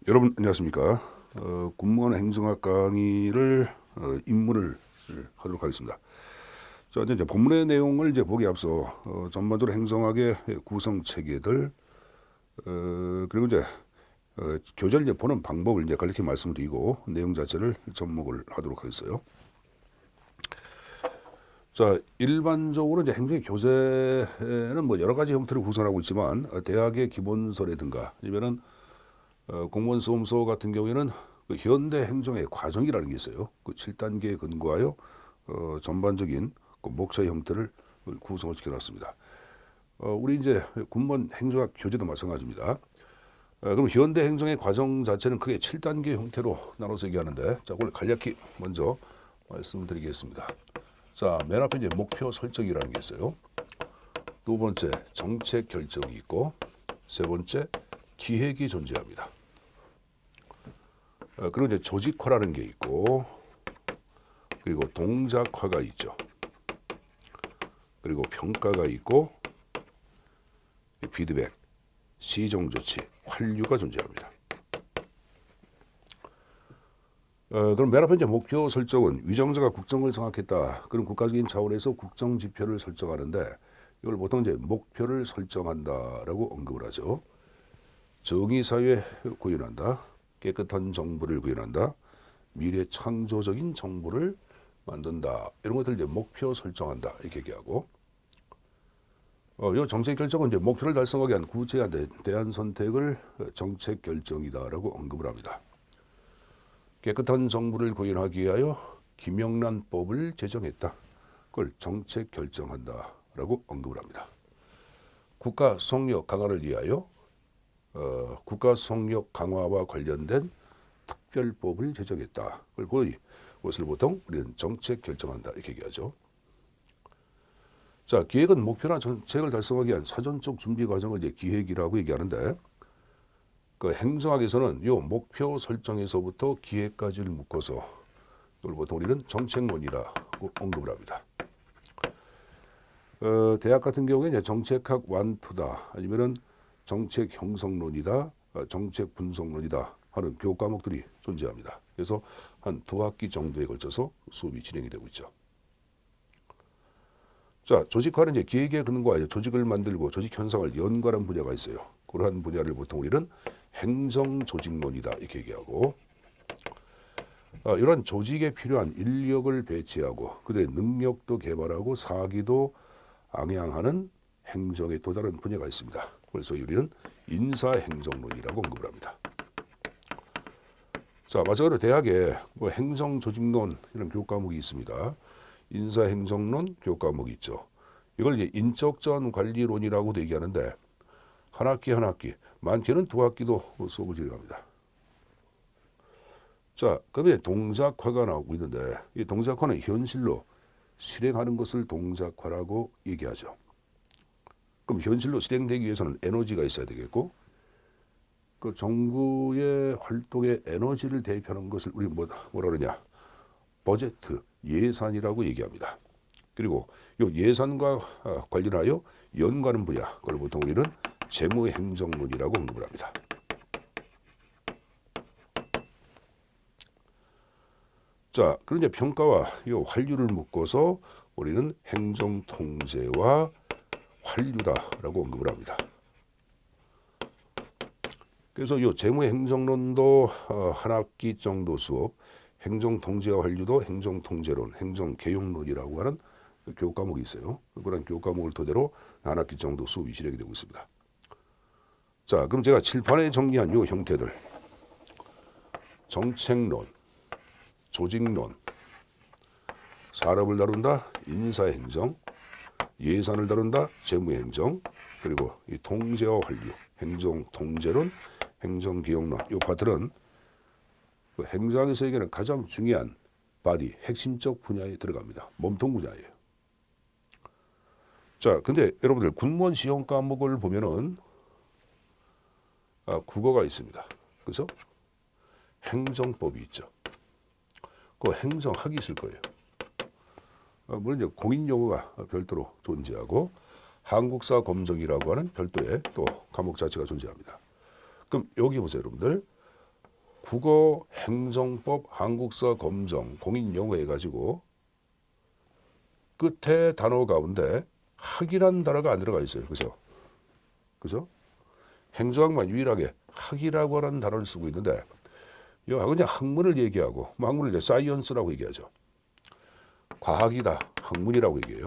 여러분 안녕하십니까? 군무원 행정학 강의를 입문을 하도록 하겠습니다. 자, 이제 본문의 내용을 이제 보기 앞서 전반적으로 행정학의 구성 체계들 그리고 이제 교재를 이제 보는 방법을 이제 간략히 말씀드리고 내용 자체를 접목을 하도록 하겠어요. 자, 일반적으로 이제 행정의 교재는 뭐 여러 가지 형태로 구성하고 있지만 대학의 기본서라든가 아니면은 공무원 시험서 같은 경우에는 그 현대 행정의 과정이라는 게 있어요. 그 7단계에 근거하여 전반적인 그 목차 형태를 구성을 시켜놨습니다. 우리 이제 군무원 행정학 교재도 마찬가지입니다. 그럼 현대 행정의 과정 자체는 크게 7단계 형태로 나눠서 얘기하는데, 자, 그걸 간략히 먼저 말씀드리겠습니다. 자, 맨 앞에 이제 목표 설정이라는 게 있어요. 두 번째 정책 결정이 있고, 세 번째 기획이 존재합니다. 그리고 이제 조직화라는 게 있고, 그리고 동작화가 있죠. 그리고 평가가 있고, 피드백, 시정조치, 환류가 존재합니다. 그럼 맨 앞에 이제 목표 설정은 위정자가 국정을 정확했다. 그럼 국가적인 차원에서 국정 지표를 설정하는데 이걸 보통 이제 목표를 설정한다라고 언급을 하죠. 정의사회 구현한다. 깨끗한 정부를 구현한다. 미래 창조적인 정부를 만든다. 이런 것들 이제 목표 설정한다. 이렇게 얘기하고, 이 정책 결정은 이제 목표를 달성하기 위한 구체화 대안 선택을 정책 결정이다라고 언급을 합니다. 깨끗한 정부를 구현하기 위하여 김영란법을 제정했다. 그걸 정책 결정한다라고 언급을 합니다. 국가 속력 강화를 위하여 국가 속력 강화와 관련된 특별법을 제정했다. 그것을 보통 우리는 정책 결정한다 이렇게 얘기하죠. 자, 기획은 목표나 정책을 달성하기 위한 사전적 준비 과정을 이제 기획이라고 얘기하는데, 그 행정학에서는 요 목표 설정에서부터 기획까지를 묶어서 이걸 보통 우리는 정책론이라고 언급을 합니다. 대학 같은 경우에 이제 정책학 완투다 아니면은 정책 형성론이다, 정책 분석론이다 하는 교육 과목들이 존재합니다. 그래서 한 2학기 정도에 걸쳐서 수업이 진행이 되고 있죠. 자, 조직화는 이제 기획에 근거하여 조직을 만들고 조직 현상을 연구하는 분야가 있어요. 그러한 분야를 보통 우리는 행정조직론이다 이렇게 얘기하고, 이러한 조직에 필요한 인력을 배치하고 그들의 능력도 개발하고 사기도 앙양하는 행정의 또 다른 분야가 있습니다. 그래서 우리는 인사행정론이라고 언급을 합니다. 자, 마찬가지로 대학에 뭐 행정조직론 이런 교육 과목이 있습니다. 인사행정론 교육 과목이 있죠. 이걸 이제 인적전 관리론이라고도 얘기하는데 한 학기 많게는 2학기도 수업을 진행합니다. 자, 그다음에 동작화가 나오고 있는데 이 동작화는 현실로 실행하는 것을 동작화라고 얘기하죠. 그럼 현실로 실행되기 위해서는 에너지가 있어야 되겠고, 그 정부의 활동에 에너지를 대입하는 것을 우리 뭐라 그러냐, 버제트, 예산이라고 얘기합니다. 그리고 이 예산과 관련하여 연구하는 분야, 그걸 보통 우리는 재무행정론이라고 언급을 합니다. 자, 그럼 이제 평가와 이 환류를 묶어서 우리는 행정통제와 환류다라고 언급을 합니다. 그래서 이 재무행정론도 한 학기 정도 수업, 행정통제와 환류도 행정통제론, 행정개혁론이라고 하는 교육 과목이 있어요. 그런 교육 과목을 토대로 한 학기 정도 수업이 진행이 되고 있습니다. 자, 그럼 제가 칠판에 정리한 이 형태들, 정책론, 조직론, 사람을 다룬다, 인사행정, 예산을 다룬다, 재무행정, 그리고 이 통제와 환류, 행정통제론, 행정개혁론, 이 파트는 그 행정학에서 얘기하는 가장 중요한 바디, 핵심적 분야에 들어갑니다. 몸통 분야예요. 자, 근데 여러분들 군무원 시험 과목을 보면은 국어가 있습니다. 그래서 행정법이 있죠. 그 행정학이 있을 거예요. 물론 이제 공인용어가 별도로 존재하고 한국사 검정이라고 하는 별도의 또 과목 자체가 존재합니다. 그럼 여기 보세요, 여러분들. 국어, 행정법, 한국사, 검정, 공인용어 해가지고 끝에 단어 가운데 학이라는 단어가 안 들어가 있어요. 그죠? 행정학만 유일하게 학이라고 하는 단어를 쓰고 있는데 이 학은 그냥 학문을 얘기하고 뭐 학문을 이제 사이언스라고 얘기하죠. 과학이다, 학문이라고 얘기해요.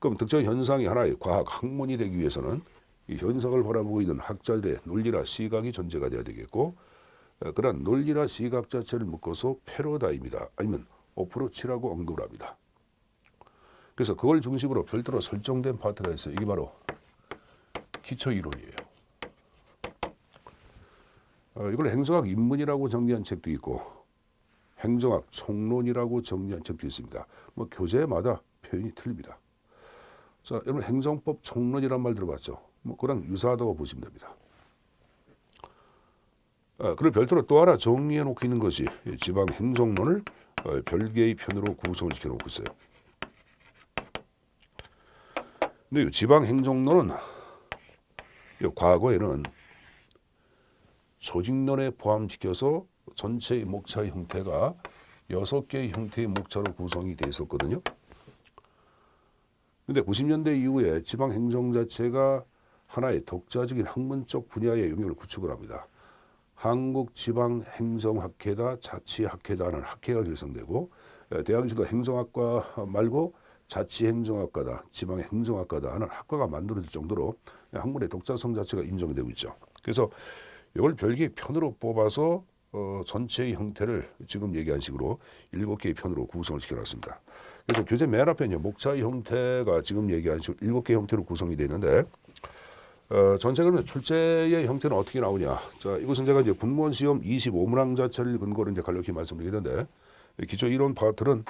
그럼 특정 현상이 하나의 과학, 학문이 되기 위해서는 이 현상을 바라보고 있는 학자들의 논리나 시각이 존재가 돼야 되겠고 그런 논리나 시각 자체를 묶어서 패러다임이다 아니면 어프로치라고 언급을 합니다. 그래서 그걸 중심으로 별도로 설정된 파트가 있어요. 이게 바로 기초이론이에요. 이걸 행정학 입문이라고 정리한 책도 있고 행정학 총론이라고 정리한 책도 있습니다. 뭐 교재마다 표현이 틀립니다. 자, 여러분 행정법 총론이란 말 들어봤죠? 뭐 그랑 유사하다고 보시면 됩니다. 그리고 별도로 또 하나 정리해 놓고 있는 것이 지방 행정론을 별개의 편으로 구성을 시켜 놓고 있어요. 근데 이 지방 행정론은 과거에는 조직론에 포함시켜서 전체의 목차의 형태가 6개의 형태의 목차로 구성이 되어 있었거든요. 근데 90년대 이후에 지방 행정 자체가 하나의 독자적인 학문적 분야의 영역을 구축을 합니다. 한국지방행정학회다, 자치학회다는 학회가 결성되고 대학에서도 행정학과 말고 자치행정학과다, 지방행정학과다 하는 학과가 만들어질 정도로 학문의 독자성 자체가 인정이 되고 있죠. 그래서 이걸 별개의 편으로 뽑아서 전체의 형태를 지금 얘기한 식으로 7개의 편으로 구성을 시켜놨습니다. 그래서 교재 맨 앞에 목차의 형태가 지금 얘기한 식으로 7개의 형태로 구성이 되어 있는데 전체적으로 출제의 형태는 어떻게 나오냐. 자, 이것은 제가 이제 군무원 시험 25문항 자체를 근거로 이제 간략히 말씀드리겠는데 기초 이론 파트는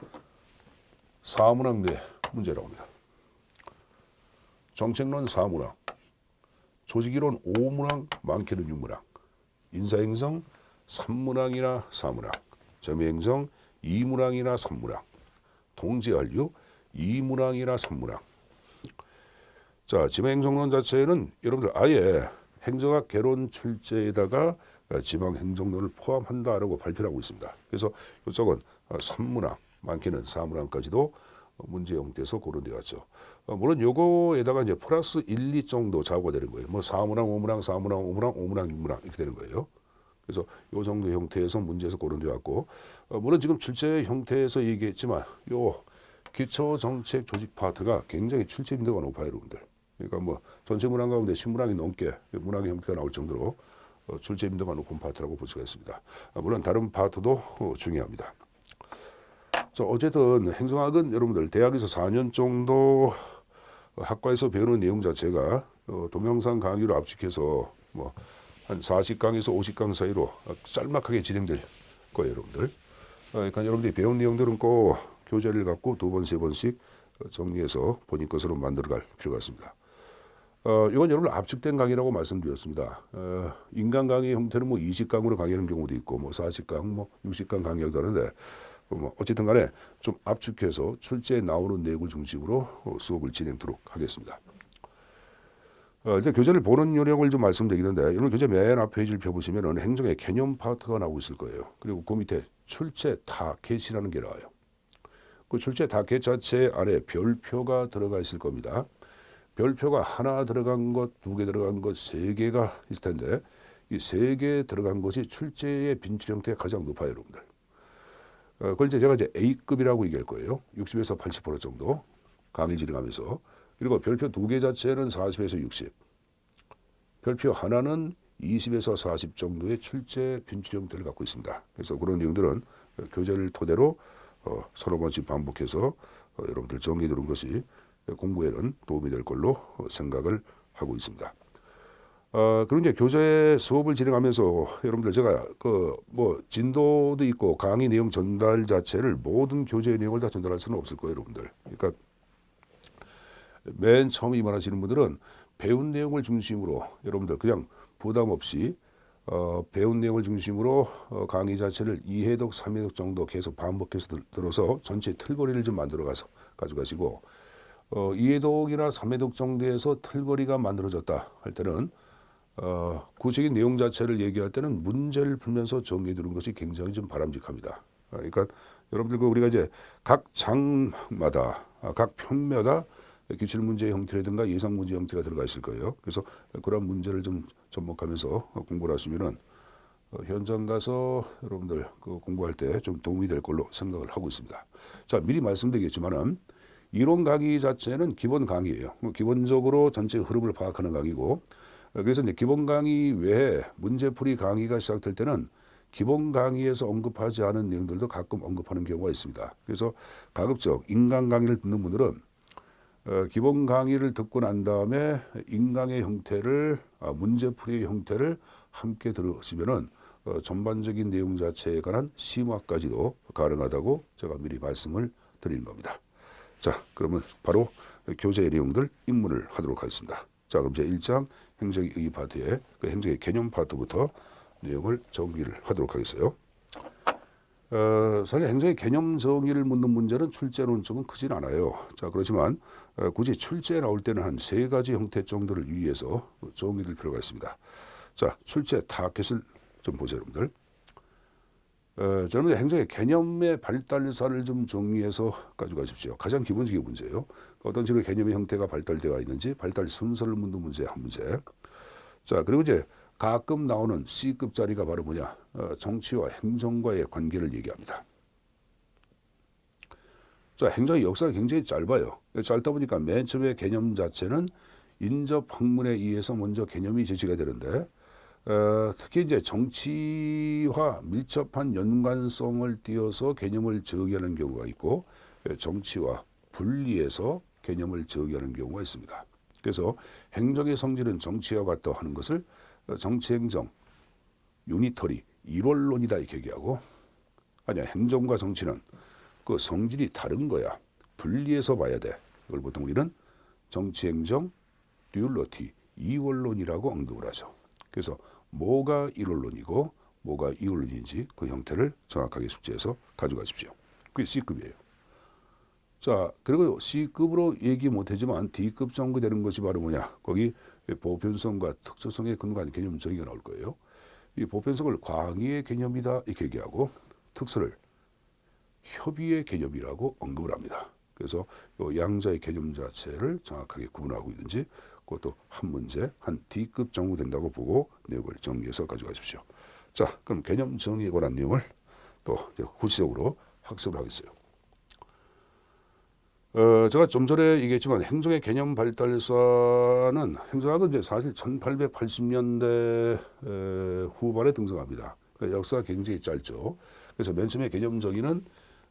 4문항 내 문제 나옵니다. 정책론 4문항, 조직이론 5문항, 많게는 6문항, 인사행정 3문항이나 4문항, 점유행정 2문항이나 3문항, 통제완류 2문항이나 3문항. 자, 지방행정론 자체는 여러분들 아예 행정학 개론 출제에다가 지방행정론을 포함한다라고 발표를 하고 있습니다. 그래서 이쪽은 3문항, 많게는 4문항까지도 문제 형태에서 고른되어 왔죠. 물론 요거에다가 이제 플러스 1, 2 정도 자고가 되는 거예요. 뭐 4문항, 5문항, 4문항, 5문항, 5문항, 6문항 이렇게 되는 거예요. 그래서 요 정도 형태에서 문제에서 고른되어 왔고 물론 지금 출제 형태에서 얘기했지만 요 기초 정책 조직 파트가 굉장히 출제 빈도가 높아요, 여러분들. 그러니까 뭐 전체 문항 가운데 10문항이 넘게 문항의 형태가 나올 정도로 출제 빈도가 높은 파트라고 볼 수가 있습니다. 물론 다른 파트도 중요합니다. 자, 어쨌든 행정학은 여러분들 대학에서 4년 정도 학과에서 배우는 내용 자체가 동영상 강의로 압축해서 뭐 한 40강에서 50강 사이로 짤막하게 진행될 거예요, 여러분들. 그러니까 여러분들이 배운 내용들은 꼭 교재를 갖고 2번, 3번씩 정리해서 본인 것으로 만들어갈 필요가 있습니다. 이건 여러분 압축된 강의라고 말씀드렸습니다. 인강 강의 형태는 뭐 20강으로 강의하는 경우도 있고 뭐 40강, 뭐 60강 강의하기도 하는데 뭐 어쨌든 간에 좀 압축해서 출제에 나오는 내용을 중심으로 수업을 진행토록 하겠습니다. 일단 교재를 보는 요령을 좀 말씀드리는데 여러분 교재 맨 앞 페이지를 펴보시면 행정의 개념 파트가 나오고 있을 거예요. 그리고 그 밑에 출제 타겟이라는 게 나와요. 그 출제 타겟 자체 안에 별표가 들어가 있을 겁니다. 별표가 하나 들어간 것, 2개 들어간 것, 3개가 있을 텐데 이 3개 들어간 것이 출제의 빈출 형태가 가장 높아요, 여러분들. 그걸 제가 이제 A급이라고 얘기할 거예요. 60에서 80% 정도 강의 진행하면서. 그리고 별표 2개 자체는 40에서 60. 별표 하나는 20에서 40 정도의 출제 빈출 형태를 갖고 있습니다. 그래서 그런 내용들은 교재를 토대로 서너 번씩 반복해서 여러분들 정리해 두는 것이 공부에는 도움이 될 걸로 생각을 하고 있습니다. 그리고 이제 교재 수업을 진행하면서 여러분들 제가 뭐 진도도 있고 강의 내용 전달 자체를 모든 교재의 내용을 다 전달할 수는 없을 거예요, 여러분들. 그러니까 맨 처음 입문하시는 분들은 배운 내용을 중심으로 여러분들 그냥 부담 없이 배운 내용을 중심으로 강의 자체를 2회독, 3회독 정도 계속 반복해서 들어서 전체 틀거리를 좀 만들어 가져가시고 2회독이나 3회독 정도에서 틀거리가 만들어졌다 할 때는 구체적인 내용 자체를 얘기할 때는 문제를 풀면서 정리해 두는 것이 굉장히 좀 바람직합니다. 그러니까 여러분들 우리가 이제 각 장마다 각 편마다 기출 문제 형태라든가 예상 문제 형태가 들어가 있을 거예요. 그래서 그런 문제를 좀 접목하면서 공부를 하시면은 현장 가서 여러분들 그 공부할 때 좀 도움이 될 걸로 생각을 하고 있습니다. 자, 미리 말씀드리겠지만은 이론 강의 자체는 기본 강의예요. 기본적으로 전체 흐름을 파악하는 강의고, 그래서 이제 기본 강의 외에 문제풀이 강의가 시작될 때는 기본 강의에서 언급하지 않은 내용들도 가끔 언급하는 경우가 있습니다. 그래서 가급적 인강 강의를 듣는 분들은 기본 강의를 듣고 난 다음에 인강의 형태를 문제풀이의 형태를 함께 들으시면은 전반적인 내용 자체에 관한 심화까지도 가능하다고 제가 미리 말씀을 드리는 겁니다. 자, 그러면 바로 교재의 내용들 입문을 하도록 하겠습니다. 자, 그럼 제1장 행정의 의 파트의 그 행정의 개념 파트부터 내용을 정리를 하도록 하겠어요. 사실 행정의 개념 정의를 묻는 문제는 출제 논점은 크진 않아요. 자, 그렇지만 굳이 출제에 나올 때는 한 3가지 형태 정도를 위해서 정의될 필요가 있습니다. 자, 출제 타켓을 좀 보세요, 여러분들. 저는 행정의 개념의 발달사를 좀 정리해서 가져가십시오. 가장 기본적인 문제예요. 어떤 식으로 개념의 형태가 발달되어 있는지 발달 순서를 묻는 문제 한 문제. 자, 그리고 이제 가끔 나오는 C급짜리가 바로 뭐냐? 정치와 행정과의 관계를 얘기합니다. 자, 행정의 역사가 굉장히 짧아요. 짧다 보니까 맨 처음에 개념 자체는 인접 학문에 의해서 먼저 개념이 제시가 되는데, 특히 이제 정치와 밀접한 연관성을 띄어서 개념을 정의하는 경우가 있고, 정치와 분리해서 개념을 정의하는 경우가 있습니다. 그래서 행정의 성질은 정치와 같다 하는 것을 정치행정, 유니터리, 일원론이다 이렇게 얘기하고, 아니야, 행정과 정치는 그 성질이 다른 거야. 분리해서 봐야 돼. 이걸 보통 우리는 정치행정, 듀얼러티, 이원론이라고 언급을 하죠. 그래서 뭐가 일원론이고 뭐가 이원론인지 그 형태를 정확하게 숙지해서 가져가십시오. 그게 C급이에요. 자, 그리고 C급으로 얘기 못하지만 D급 정도 되는 것이 바로 뭐냐? 거기 보편성과 특수성에 근거한 개념 정의가 나올 거예요. 이 보편성을 광의의 개념이다 이렇게 얘기하고 특수를 협의의 개념이라고 언급을 합니다. 그래서 이 양자의 개념 자체를 정확하게 구분하고 있는지 그것도 한 문제, 한 D급 정도 된다고 보고 내용을 정리해서 가져가십시오. 자, 그럼 개념 정리에 관한 내용을 또 구체적으로 학습을 하겠어요. 제가 좀 전에 얘기했지만 행정의 개념 발달사는 행정학은 이제 사실 1880년대 후반에 등장합니다. 그러니까 역사가 굉장히 짧죠. 그래서 맨 처음에 개념 정의는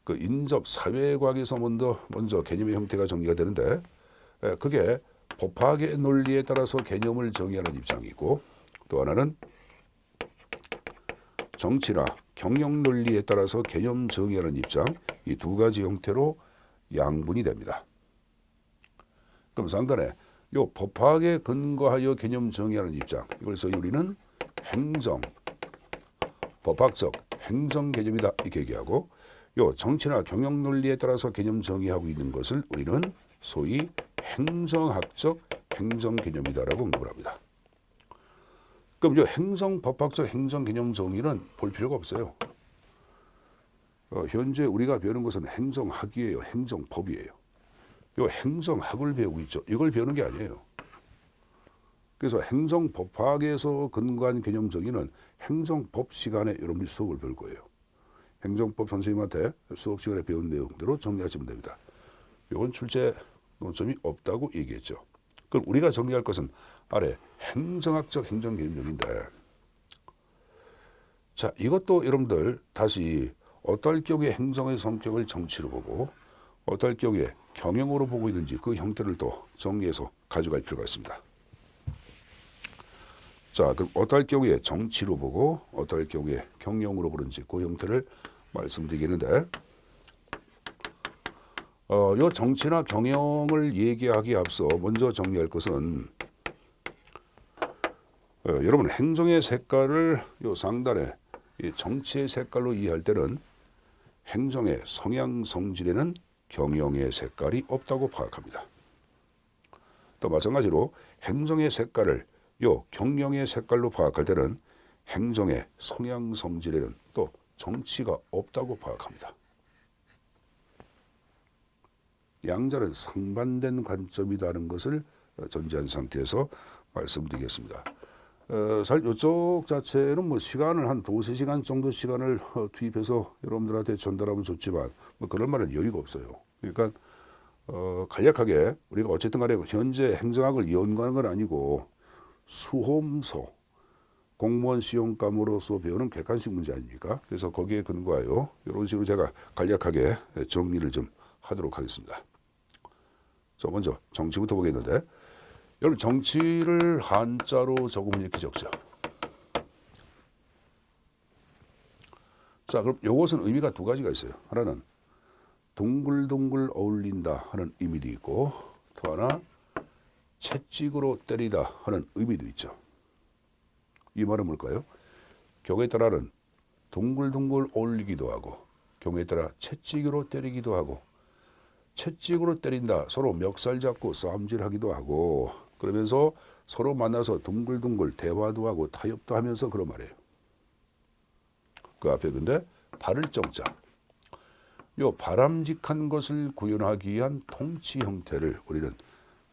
그 인접 사회과학에서 먼저 개념의 형태가 정리가 되는데, 그게 법학의 논리에 따라서 개념을 정의하는 입장이 있고, 또 하나는 정치나 경영 논리에 따라서 개념 정의하는 입장, 이 2가지 형태로 양분이 됩니다. 그럼 상단에 요 법학에 근거하여 개념 정의하는 입장, 이걸 소위 우리는 행정, 법학적 행정 개념이다 이렇게 얘기하고, 요 정치나 경영 논리에 따라서 개념 정의하고 있는 것을 우리는 소위 행정학적 행정 개념이다라고 언급을 합니다. 그럼 이 행정 법학적 행정 개념 정의는 볼 필요가 없어요. 현재 우리가 배우는 것은 행정학이에요, 행정법이에요. 이 행정학을 배우고 있죠. 이걸 배우는 게 아니에요. 그래서 행정법학에서 근거한 개념 정의는 행정법 시간에 여러분이 수업을 배울 거예요. 행정법 선생님한테 수업 시간에 배운 내용대로 정리하시면 됩니다. 이건 출제 논점이 없다고 얘기했죠. 그럼 우리가 정리할 것은 아래 행정학적 행정 개념인데, 자, 이것도 여러분들 다시 어떨 경우에 행정의 성격을 정치로 보고 어떨 경우에 경영으로 보고 있는지 그 형태를 또 정리해서 가져갈 필요가 있습니다. 자, 그럼 어떨 경우에 정치로 보고 어떨 경우에 경영으로 보는지 그 형태를 말씀드리겠는데, 요 정치나 경영을 얘기하기에 앞서 먼저 정리할 것은, 여러분 행정의 색깔을 요 상단에 이 정치의 색깔로 이해할 때는 행정의 성향 성질에는 경영의 색깔이 없다고 파악합니다. 또 마찬가지로 행정의 색깔을 요 경영의 색깔로 파악할 때는 행정의 성향 성질에는 또 정치가 없다고 파악합니다. 양자는 상반된 관점이라는 것을 전제한 상태에서 말씀드리겠습니다. 사실 이쪽 자체는 뭐 시간을 한 2~3시간 정도 시간을 투입해서 여러분들한테 전달하면 좋지만 뭐 그런 말은 여유가 없어요. 그러니까 간략하게 우리가 어쨌든 간에 현재 행정학을 연구하는 건 아니고 수험서 공무원 시험감으로서 배우는 객관식 문제 아닙니까? 그래서 거기에 근거하여 이런 식으로 제가 간략하게 정리를 좀 하도록 하겠습니다. 자, 먼저 정치부터 보겠는데 여러분 정치를 한자로 적으면 이렇게 적죠. 자, 그럼 이것은 의미가 2가지가 있어요. 하나는 동글동글 어울린다 하는 의미도 있고 또 하나 채찍으로 때리다 하는 의미도 있죠. 이 말은 뭘까요? 경우에 따라는 동글동글 어울리기도 하고 경우에 따라 채찍으로 때리기도 하고 채찍으로 때린다 서로 멱살 잡고 싸움질하기도 하고 그러면서 서로 만나서 둥글둥글 대화도 하고 타협도 하면서 그런 말이에요. 그 앞에 근데 바를 정자 요 바람직한 것을 구현하기 위한 통치 형태를 우리는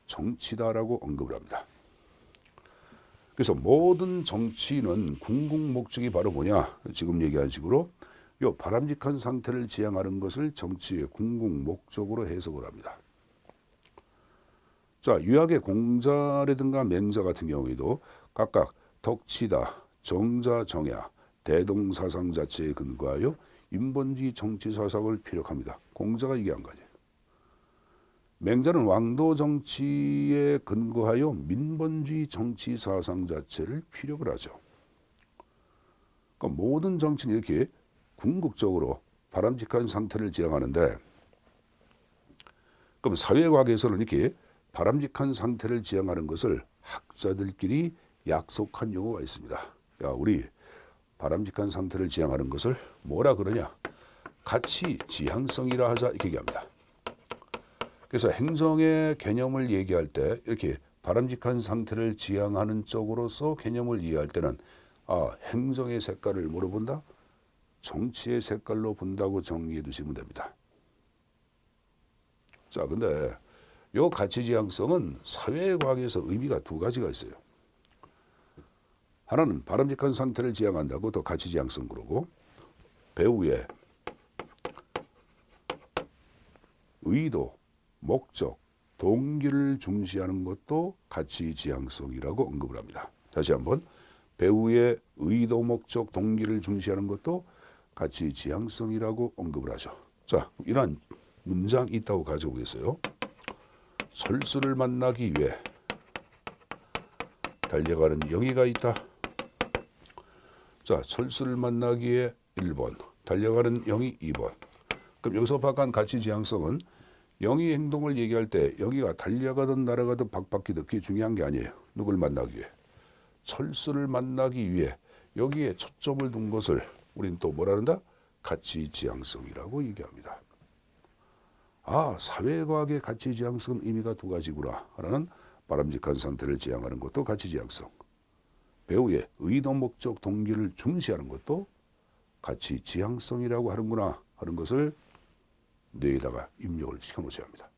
정치다라고 언급을 합니다. 그래서 모든 정치는 궁극 목적이 바로 뭐냐? 지금 얘기한 식으로 요 바람직한 상태를 지향하는 것을 정치의 궁극 목적으로 해석을 합니다. 자, 유학의 공자라든가 맹자 같은 경우에도 각각 덕치다, 정자, 정야, 대동사상 자체에 근거하여 인본주의 정치 사상을 피력합니다. 공자가 얘기한 거지. 맹자는 왕도 정치에 근거하여 민본주의 정치 사상 자체를 피력을 하죠. 그러니까 모든 정치는 이렇게 궁극적으로 바람직한 상태를 지향하는데 그럼 사회과학에서는 이렇게 바람직한 상태를 지향하는 것을 학자들끼리 약속한 용어가 있습니다. 야, 우리 바람직한 상태를 지향하는 것을 뭐라 그러냐? 가치 지향성이라 하자 이렇게 얘기합니다. 그래서 행정의 개념을 얘기할 때 이렇게 바람직한 상태를 지향하는 쪽으로서 개념을 이해할 때는 행정의 색깔을 뭐로 본다? 정치의 색깔로 본다고 정리해 두시면 됩니다. 자, 근데 이 가치지향성은 사회과학에서 의미가 2가지가 있어요. 하나는 바람직한 상태를 지향한다고 또 가치지향성 그러고 배우의 의도, 목적, 동기를 중시하는 것도 가치지향성이라고 언급을 합니다. 다시 한번 배우의 의도, 목적, 동기를 중시하는 것도 가치지향성이라고 언급을 하죠. 자, 이러한 문장이 있다고 가져오겠어요. 설수를 만나기 위해 달려가는 영희가 있다. 자, 설수를 만나기 위해 1번, 달려가는 영희 2번. 그럼 여기서 파악한 가치지향성은 영희 행동을 얘기할 때 영희가 달려가든 날아가든 박박히든 그게 중요한 게 아니에요. 누굴 만나기 위해. 설수를 만나기 위해 여기에 초점을 둔 것을 우린 또 뭐라 한다? 가치지향성이라고 얘기합니다. 사회과학의 가치지향성 의미가 2가지구나. 하나는 바람직한 상태를 지향하는 것도 가치지향성. 배우의 의도, 목적, 동기를 중시하는 것도 가치지향성이라고 하는구나 하는 것을 뇌에다가 입력을 시켜놓으셔야 합니다.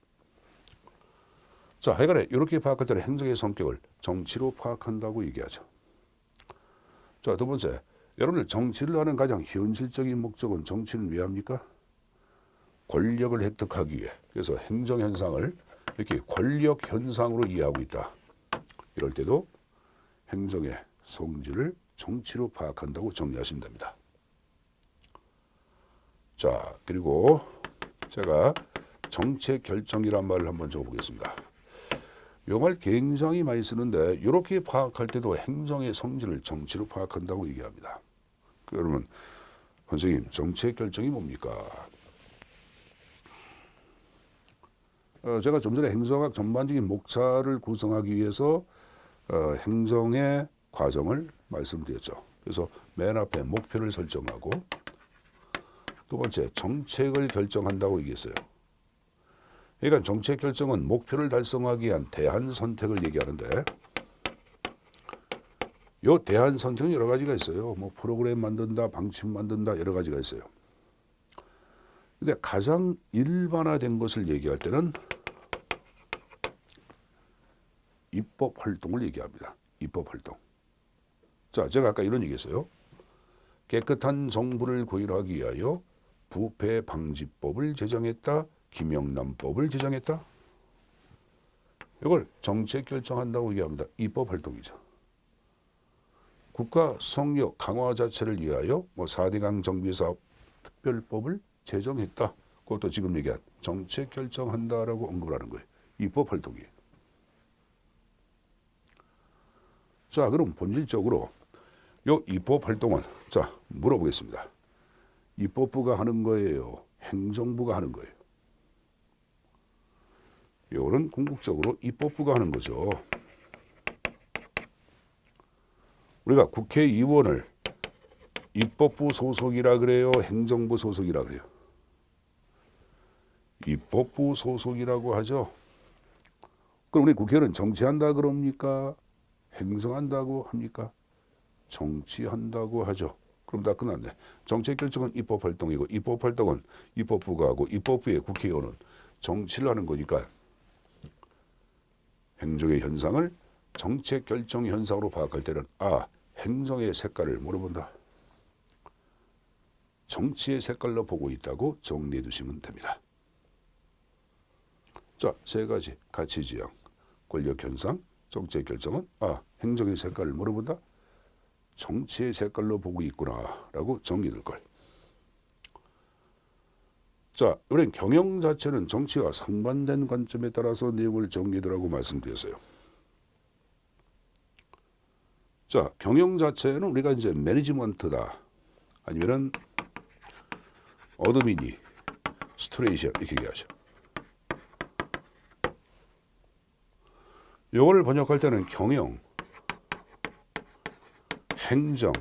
자, 하여간에 이렇게 파악할 때는 행정의 성격을 정치로 파악한다고 얘기하죠. 자, 2번째, 여러분들 정치를 하는 가장 현실적인 목적은 정치는 왜 합니까? 권력을 획득하기 위해. 그래서 행정현상을 이렇게 권력현상으로 이해하고 있다. 이럴 때도 행정의 성질을 정치로 파악한다고 정리하시면 됩니다. 자, 그리고 제가 정책 결정이란 말을 한번 적어보겠습니다. 이 말 굉장히 많이 쓰는데 이렇게 파악할 때도 행정의 성질을 정치로 파악한다고 얘기합니다. 그러면 선생님, 정책 결정이 뭡니까? 제가 좀 전에 행정학 전반적인 목차를 구성하기 위해서 행정의 과정을 말씀드렸죠. 그래서 맨 앞에 목표를 설정하고 2번째 정책을 결정한다고 얘기했어요. 그러니까 정책 결정은 목표를 달성하기 위한 대안 선택을 얘기하는데 요 대안 선택은 여러 가지가 있어요. 뭐 프로그램 만든다, 방침 만든다 여러 가지가 있어요. 근데 가장 일반화된 것을 얘기할 때는 입법 활동을 얘기합니다. 입법 활동. 자, 제가 아까 이런 얘기했어요. 깨끗한 정부를 구현하기 위하여 부패 방지법을 제정했다. 김영란법을 제정했다. 이걸 정책 결정한다고 얘기합니다. 입법 활동이죠. 국가 수석력 강화 자체를 위하여 뭐 4대강 정비사업 특별법을 제정했다. 그것도 지금 얘기한 정책 결정한다라고 언급을 하는 거예요. 입법 활동이에요. 자, 그럼 본질적으로 요 입법 활동은 자 물어보겠습니다. 입법부가 하는 거예요? 행정부가 하는 거예요? 요거는 궁극적으로 입법부가 하는 거죠. 우리가 국회의원을 입법부 소속이라 그래요? 행정부 소속이라 그래요? 입법부 소속이라고 하죠. 그럼 우리 국회의원은 정치한다 그럽니까? 행정한다고 합니까? 정치한다고 하죠. 그럼 다 끝났네. 정책 결정은 입법 활동이고 입법 활동은 입법부가 하고 입법부의 국회의원은 정치를 하는 거니까 행정의 현상을 정책 결정 현상으로 파악할 때는 행정의 색깔을 물어본다. 정치의 색깔로 보고 있다고 정리해 두시면 됩니다. 자, 세 가지 가치지향, 권력 현상, 정책 결정은 행정의 색깔을 물어본다. 정치의 색깔로 보고 있구나라고 정리될 걸. 자, 우리는 경영 자체는 정치와 상반된 관점에 따라서 내용을 정리하라고 말씀드렸어요. 자, 경영 자체는 우리가 이제 매니지먼트다, 아니면은 어드미니, 스트레이션 이렇게 얘기하죠. 이걸 번역할 때는 경영, 행정,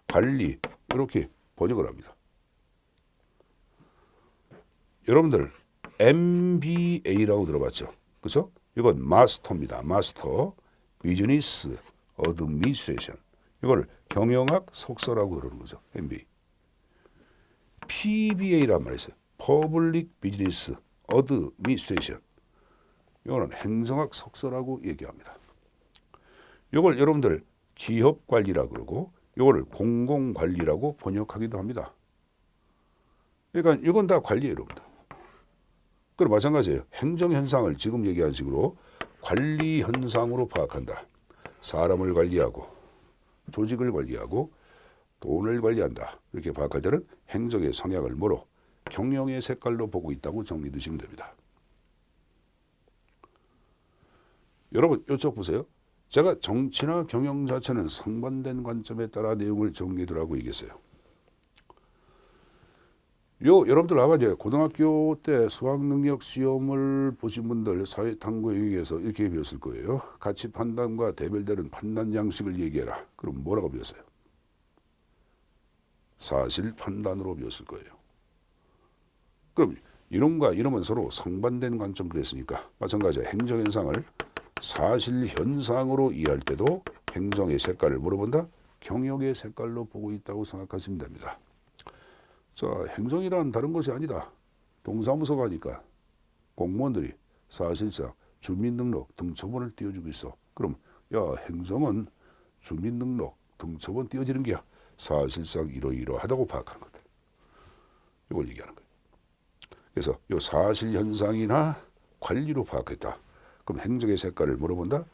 관리 이렇게 번역을 합니다. 여러분들 MBA라고 들어봤죠? 그렇죠? 이건 마스터입니다. 마스터, 비즈니스, 어드미니스트레이션. 이걸 경영학 석사라고 그러는 거죠. MBA. PBA란 말이 있어요. 퍼블릭 비즈니스 어드미니스트레이션. 이거는 행정학 석사라고 얘기합니다. 이걸 여러분들 기업 관리라고 그러고 이거를 공공 관리라고 번역하기도 합니다. 그러니까 이건 다 관리예요, 여러분들. 그럼 마찬가지예요. 행정 현상을 지금 얘기한 식으로 관리 현상으로 파악한다. 사람을 관리하고 조직을 관리하고 돈을 관리한다. 이렇게 파악할 때는 행정의 성향을 뭐로? 경영의 색깔로 보고 있다고 정리 두시면 됩니다. 여러분 이쪽 보세요. 제가 정치나 경영 자체는 상반된 관점에 따라 내용을 정리하라고 얘기했어요. 여러분들 아마 이제 고등학교 때 수학능력 시험을 보신 분들 사회탐구 영역에서 이렇게 배웠을 거예요. 가치 판단과 대별되는 판단 양식을 얘기해라. 그럼 뭐라고 배웠어요? 사실 판단으로 배웠을 거예요. 그럼 이론과 이론은 서로 상반된 관점 그랬으니까 마찬가지로 행정현상을 사실 현상으로 이해할 때도 행정의 색깔을 물어본다. 경영의 색깔로 보고 있다고 생각하시면 됩니다. 자, 행정이란 다른 것이 아니다. 동사무소가 하니까 공무원들이 사실상 주민등록 등초본을 띄워주고 있어. 그럼 행정은 주민등록 등초본 띄워지는 게야. 사실상 이러이러하다고 파악하는 것들. 이걸 얘기하는 거예요. 그래서 이 사실 현상이나 관리로 파악했다. 그럼 행정의 색깔을 물어본다.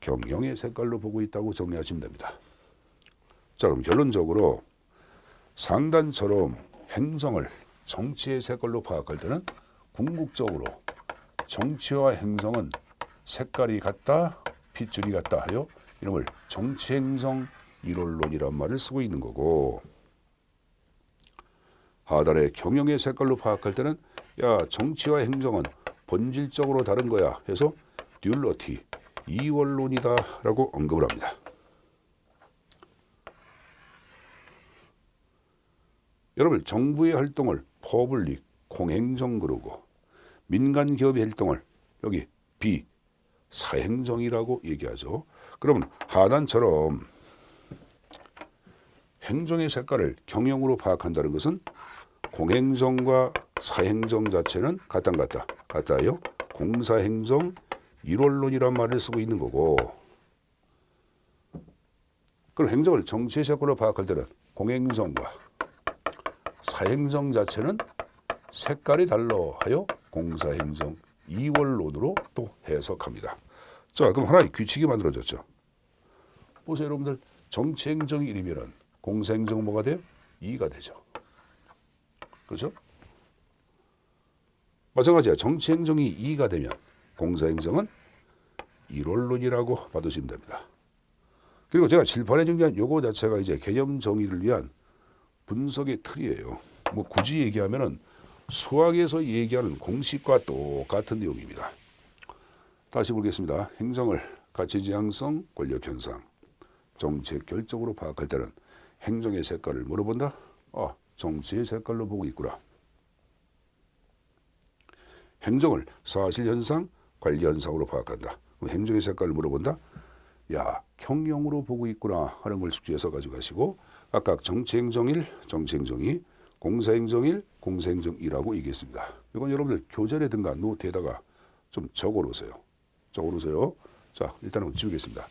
경영의 색깔로 보고 있다고 정리하시면 됩니다. 자, 그럼 결론적으로 상단처럼 행정을 정치의 색깔로 파악할 때는 궁극적으로 정치와 행정은 색깔이 같다, 핏줄이 같다 하여 이름을 정치행정 일원론이란 말을 쓰고 있는 거고, 하단에 경영의 색깔로 파악할 때는 정치와 행정은 본질적으로 다른 거야 해서 듀얼러티, 이원론이다 라고 언급을 합니다. 여러분 정부의 활동을 퍼블릭, 공행정 그러고 민간 기업의 활동을 여기 사행정이라고 얘기하죠. 그러면 하단처럼 행정의 색깔을 경영으로 파악한다는 것은 공행정과 사행정 자체는 같다 안 같다? 같다요. 공사행정 일원론이란 말을 쓰고 있는 거고, 그럼 행정을 정치의 색깔로 파악할 때는 공행정과 사행정 자체는 색깔이 달라 하여 공사행정 이원론으로 또 해석합니다. 자, 그럼 하나의 규칙이 만들어졌죠. 보세요, 여러분들. 정치행정이 1이면은 공사행정 뭐가 돼요? 2가 되죠. 그렇죠? 마찬가지야. 정치행정이 2가 되면 공사행정은 1원론이라고 봐두시면 됩니다. 그리고 제가 칠판에 정리한 요거 자체가 이제 개념 정의를 위한 분석의 틀이에요. 뭐 굳이 얘기하면은 수학에서 얘기하는 공식과 똑같은 내용입니다. 다시 보겠습니다. 행정을 가치지향성, 권력현상, 정책 결정으로 파악할 때는 행정의 색깔을 물어본다. 정치의 색깔로 보고 있구나. 행정을 사실현상, 관리현상으로 파악한다. 그럼 행정의 색깔을 물어본다. 야, 경영으로 보고 있구나 하는 걸 숙지해서 가져가시고, 각각 정치행정 1, 정치행정 2, 공사행정 1, 공사행정 2라고 얘기했습니다. 이건 여러분들 교재라든가 노트에다가 좀 적어놓으세요. 자, 일단은 지우겠습니다.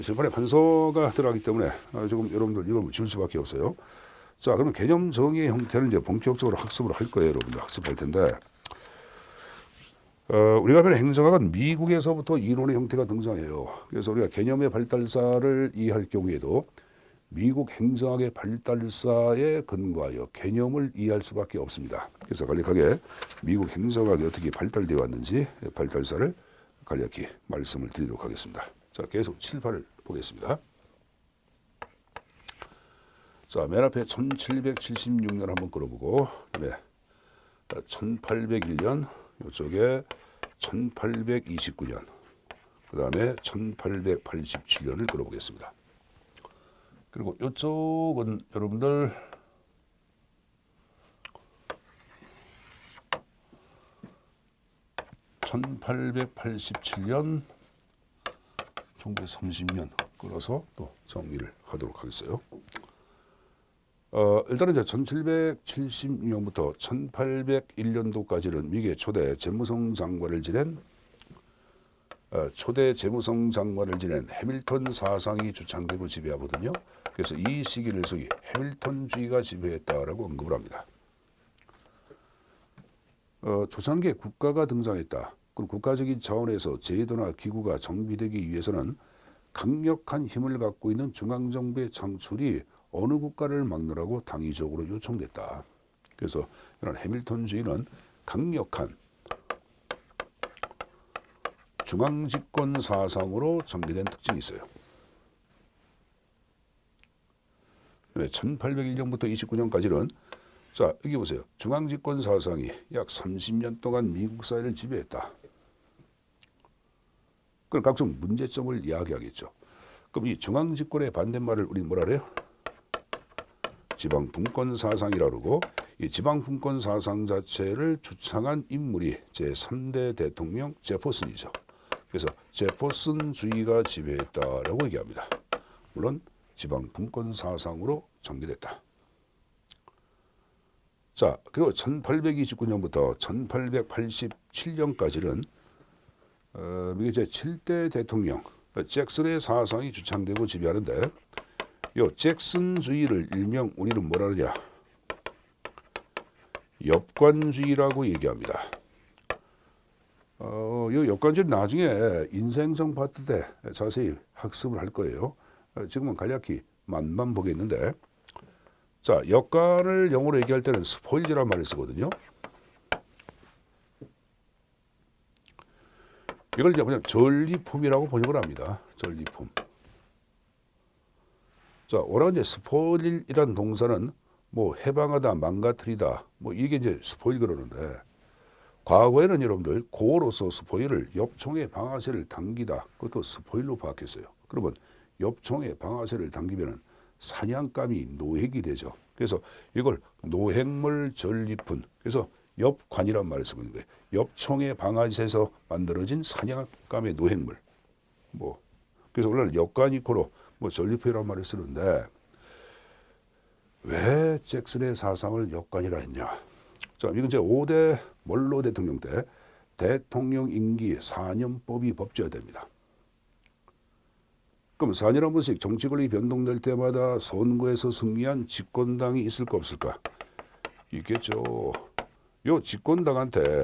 칠판에 판서가 들어가기 때문에 조금 여러분들 이걸 지울 수밖에 없어요. 자, 그럼 개념 정의의 형태는 이제 본격적으로 학습을 할 거예요. 여러분들 학습할 텐데, 우리가 배운 행정학은 미국에서부터 이론의 형태가 등장해요. 그래서 우리가 개념의 발달사를 이해할 경우에도 미국 행정학의 발달사에 근거하여 개념을 이해할 수밖에 없습니다. 그래서 간략하게 미국 행정학이 어떻게 발달되어 왔는지 발달사를 간략히 말씀을 드리도록 하겠습니다. 자, 계속 칠판을 보겠습니다. 자, 맨 앞에 1776년 한번 끌어보고, 네, 1801년, 이쪽에 1829년, 그 다음에 1887년을 끌어보겠습니다. 그리고 이쪽은 여러분들 (1887년) 1930년 끌어서 또 정리를 하도록 하겠어요. 일단은 이제 1776년부터 1801년도까지는 미국의 초대 재무성 장관을 지낸 해밀턴 사상이 주창되고 지배하거든요. 그래서 이 시기를 소위 해밀턴주의가 지배했다라고 언급을 합니다. 초창기에 국가가 등장했다. 그럼 국가적인 차원에서 제도나 기구가 정비되기 위해서는 강력한 힘을 갖고 있는 중앙정부의 창출이 어느 국가를 막느라고 당위적으로 요청됐다. 그래서 이런 해밀턴주의는 강력한 중앙집권 사상으로 전개된 특징이 있어요. 1801년부터 29년까지는 자, 여기 보세요. 중앙집권 사상이 약 30년 동안 미국 사회를 지배했다. 그럼 각종 문제점을 이야기하겠죠. 그럼 이 중앙집권의 반대말을 우리는 뭐라 그래요? 지방분권 사상이라고 그러고, 이 지방분권 사상 자체를 주창한 인물이 제3대 대통령 제퍼슨이죠. 그래서 제퍼슨주의가 지배했다라고 얘기합니다. 물론 지방분권 사상으로 전개됐다. 자, 그리고 1829년부터 1887년까지는 미국의 제7대 대통령 잭슨의 사상이 주창되고 지배하는데, 요 잭슨주의를 일명 우리는 뭐라 그러냐? 엽관주의라고 얘기합니다. 요 엽관주의는 나중에 인생정 파트 때 자세히 학습을 할 거예요. 지금은 간략히 맛만 보겠는데, 자, 엽관을 영어로 얘기할 때는 스포일즈란 말을 쓰거든요. 이걸 그냥 전리품이라고 번역을 합니다. 전리품. 자, 오라 이제 스포일이란 동사는 뭐 해방하다, 망가뜨리다, 뭐 이게 이제 스포일 그러는데, 과거에는 여러분들 고로서 스포일을 엽총의 방아쇠를 당기다, 그것도 스포일로 파악했어요. 그러면 엽총의 방아쇠를 당기면은 사냥감이 노획이 되죠. 그래서 이걸 노획물 전리품, 그래서 엽관이란 말을 쓰고 있는 거예요. 엽총의 방아쇠에서 만들어진 사냥감의 노획물, 뭐 그래서 오늘 역관이코로 뭐 전리품이란 말을 쓰는데 왜 잭슨의 사상을 역관이라 했냐. 자, 이건 이제 5대 원로 대통령 때 대통령 임기 4년법이 법제화됩니다. 그럼 4년에 한 번씩 정치 권력이 변동될 때마다 선거에서 승리한 집권당이 있을까 없을까? 있겠죠. 요 집권당한테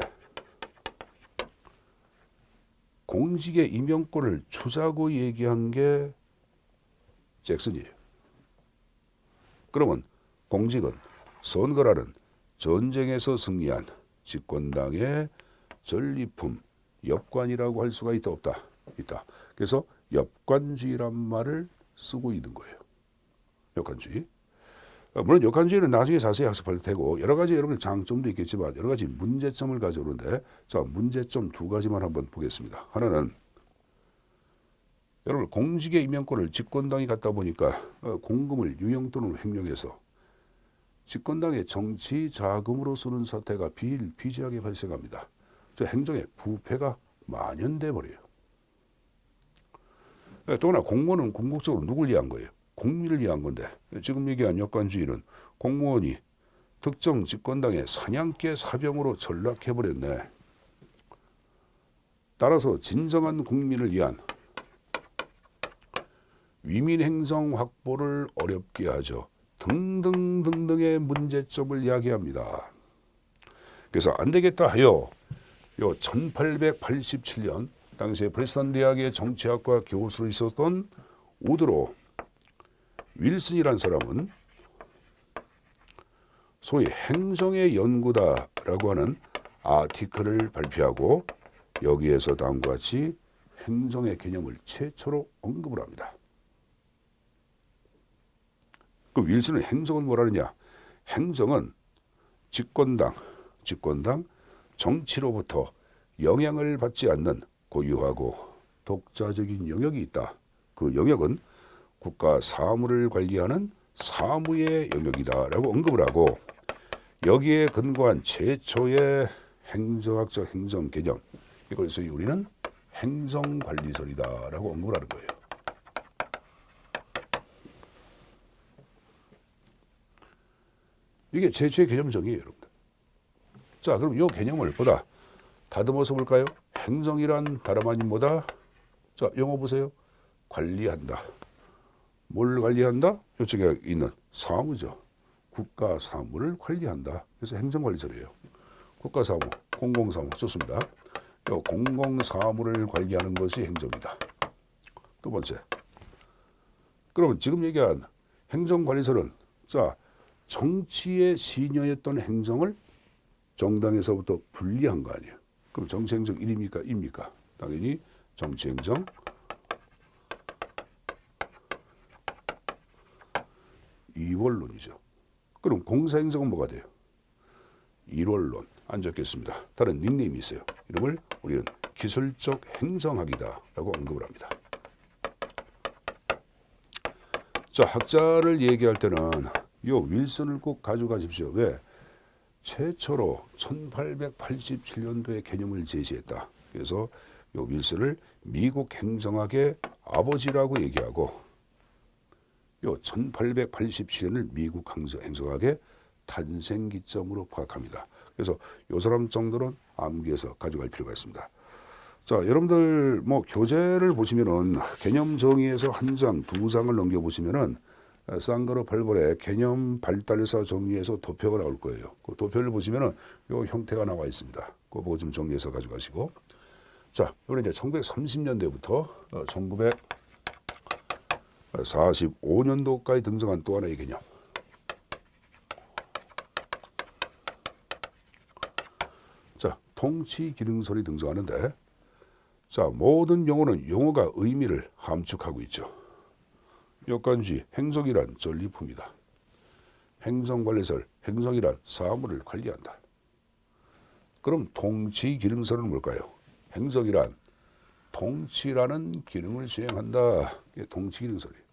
공직의 임명권을 주자고 얘기한 게 잭슨이에요. 그러면 공직은 선거라는 전쟁에서 승리한 집권당의 전리품, 엽관이라고 할 수가 있다 없다? 있다. 그래서 엽관주의란 말을 쓰고 있는 거예요. 엽관주의. 물론 역관주의는 나중에 자세히 학습할 테고 여러 가지 여러분 장점도 있겠지만 여러 가지 문제점을 가져오는데 자, 문제점 두 가지만 한번 보겠습니다. 하나는 여러분 공직의 임명권을 집권당이 갖다 보니까 공금을 유용 또는 횡령해서 집권당의 정치 자금으로 쓰는 사태가 비일비재하게 발생합니다. 저 행정의 부패가 만연돼 버려요. 또 하나 공무원은 궁극적으로 누굴 위한 거예요? 국민을 위한 건데 지금 얘기한 역관주의는 공무원이 특정 집권당의 사냥개 사병으로 전락해버렸네. 따라서 진정한 국민을 위한 위민행정 확보를 어렵게 하죠. 등등등등의 문제점을 이야기합니다. 그래서 안 되겠다 하여 요 1887년 당시에 프레스턴 대학의 정치학과 교수로 있었던 우드로 윌슨이라는 사람은 소위 행정의 연구다라고 하는 아티클을 발표하고 여기에서 다음과 같이 행정의 개념을 최초로 언급을 합니다. 그 윌슨은 행정은 뭐라느냐? 행정은 집권당 정치로부터 영향을 받지 않는 고유하고 독자적인 영역이 있다. 그 영역은 국가 사무를 관리하는 사무의 영역이다라고 언급을 하고 여기에 근거한 최초의 행정학적 행정 개념 이걸 소위 우리는 행정관리설이다라고 언급을 하는 거예요. 이게 최초의 개념 정의예요, 여러분들. 자, 그럼 이 개념을 보다 다듬어서 볼까요? 행정이란 다름 아닌 뭐다? 자, 영어 보세요. 관리한다. 뭘 관리한다? 이쪽에 있는 사무죠. 국가 사무를 관리한다. 그래서 행정관리설이에요. 국가 사무, 공공사무 좋습니다. 공공사무를 관리하는 것이 행정이다. 두 번째. 그러면 지금 얘기한 행정관리설은 자, 정치의 시녀였던 행정을 정당에서부터 분리한 거 아니에요. 그럼 정치행정 1입니까? 입니까? 당연히 정치행정 2원론이죠. 그럼 공사행정은 뭐가 돼요? 1원론. 안 적겠습니다. 다른 닉네임이 있어요. 이름을 우리는 기술적 행정학이다라고 언급을 합니다. 자, 학자를 얘기할 때는 요 윌슨을 꼭 가져가십시오. 왜? 최초로 1887년도에 개념을 제시했다. 그래서 요 윌슨을 미국 행정학의 아버지라고 얘기하고 요 1887년을 미국 행정학의 탄생 기점으로 파악합니다. 그래서 요 사람 정도는 암기해서 가져갈 필요가 있습니다. 자, 여러분들 뭐 교재를 보시면은 개념 정의에서 한 장, 두 장을 넘겨 보시면은 쌍가루 8번에 개념 발달사 정의에서 도표가 나올 거예요. 그 도표를 보시면은 요 형태가 나와 있습니다. 그거 보고 좀 정리해서 가져가시고. 자, 이번에 이제 1930년대부터 1945년도까지 등장한 또 하나의 개념. 자, 통치 기능설이 등장하는데, 자, 모든 용어는 용어가 의미를 함축하고 있죠. 역관주의, 행정이란 전리품이다. 행정관리설, 행정이란 사무를 관리한다. 그럼 통치 기능설은 뭘까요? 행정이란 통치라는 기능을 수행한다. 이게 통치 기능설이에요.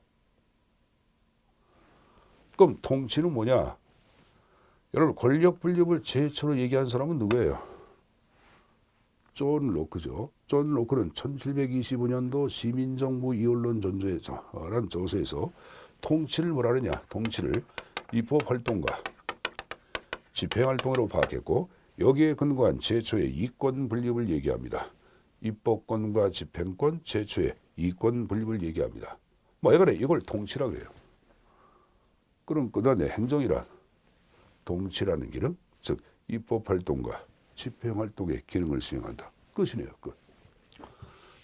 그럼 통치는 뭐냐? 여러분 권력 분립을 최초로 얘기한 사람은 누구예요? 존 로크죠. 존 로크는 1725년도 시민정부 이언론 전조란 저서에서 통치를 뭐라 그러냐. 통치를 입법활동과 집행활동으로 파악했고 여기에 근거한 최초의 이권 분립을 얘기합니다. 입법권과 집행권 최초의 이권 분립을 얘기합니다. 뭐 이거래 이걸 통치라 그래요. 그럼 그다음에 행정이란 통치라는 기능, 즉 입법활동과 집행활동의 기능을 수행한다. 끝이네요. 끝.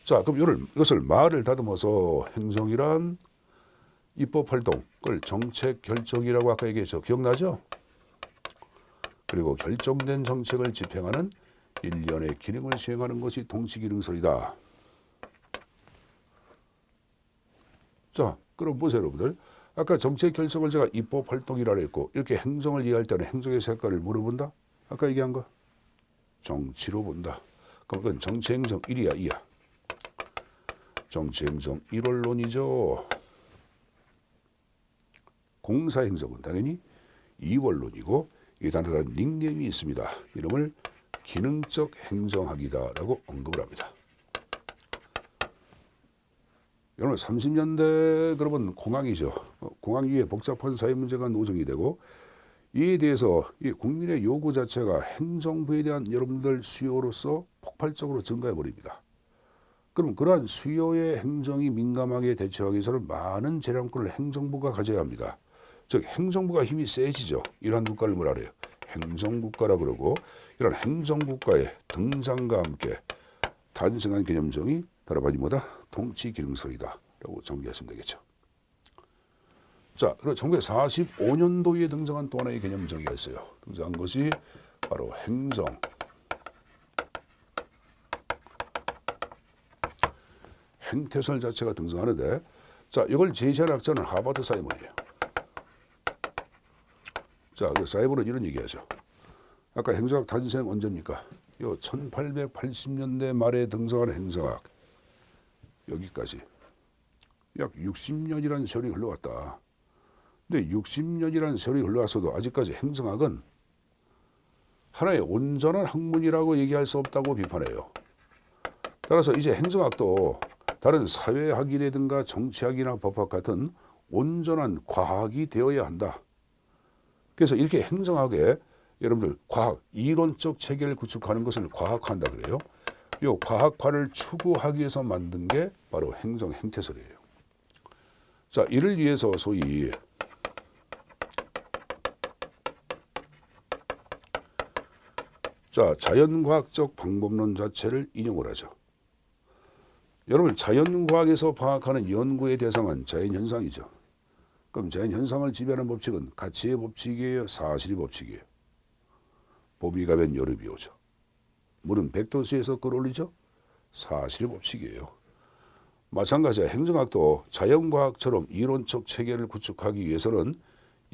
자, 그럼 이것을 말을 다듬어서 행정이란 입법활동, 그걸 정책 결정이라고 아까 얘기했죠. 기억나죠? 그리고 결정된 정책을 집행하는 일련의 기능을 수행하는 것이 통치기능설이다. 자, 그럼 보세요, 여러분들. 아까 정책 결정을 제가 입법활동이라고 했고 이렇게 행정을 이해할 때는 행정의 색깔을 뭐로 본다? 아까 얘기한 거. 정치로 본다. 그럼 그건 정치행정 1이야 2야. 정치행정 1원론이죠. 공사행정은 당연히 2원론이고 이 단어가 닉네임이 있습니다. 이름을 기능적 행정학이다라고 언급을 합니다. 여러분 30년대 그러면 공항이죠. 공항 위에 복잡한 사회 문제가 노정이 되고 이에 대해서 이 국민의 요구 자체가 행정부에 대한 여러분들 수요로서 폭발적으로 증가해 버립니다. 그럼 그러한 수요의 행정이 민감하게 대처하기 위해서는 많은 재량권을 행정부가 가져야 합니다. 즉 행정부가 힘이 세지죠. 이러한 국가를 뭐라 그래요? 행정국가라 그러고 이런 행정국가의 등장과 함께 탄생한 개념정이 다름 아닌 뭐다? 통치기능설이다 라고 정리하시면 되겠죠. 자, 그리고 1945년도에 등장한 또 하나의 개념 정의가 있어요. 등장한 것이 바로 행정. 행태설 자체가 등장하는데, 자, 이걸 제시한 학자는 하버드 사이먼이에요. 자, 그 사이먼은 이런 얘기하죠. 아까 행정학 탄생 언제입니까? 요 1880년대 말에 등장한 행정학 여기까지 약 60년이라는 세월이 흘러왔다. 근데 60년이라는 세월이 흘러왔어도 아직까지 행정학은 하나의 온전한 학문이라고 얘기할 수 없다고 비판해요. 따라서 이제 행정학도 다른 사회학이라든가 정치학이나 법학 같은 온전한 과학이 되어야 한다. 그래서 이렇게 행정학에 여러분들 과학, 이론적 체계를 구축하는 것을 과학화한다 그래요. 이 과학화를 추구하기 위해서 만든 게 바로 행정 행태설이에요. 자, 이를 위해서 소위 자, 자연과학적 방법론 자체를 인용을 하죠. 여러분 자연과학에서 파악하는 연구의 대상은 자연현상이죠. 그럼 자연현상을 지배하는 법칙은 가치의 법칙이에요? 사실의 법칙이에요? 봄이 가면 여름이 오죠. 물은 백도수에서 끌어올리죠? 사실의 법칙이에요. 마찬가지야 행정학도 자연과학처럼 이론적 체계를 구축하기 위해서는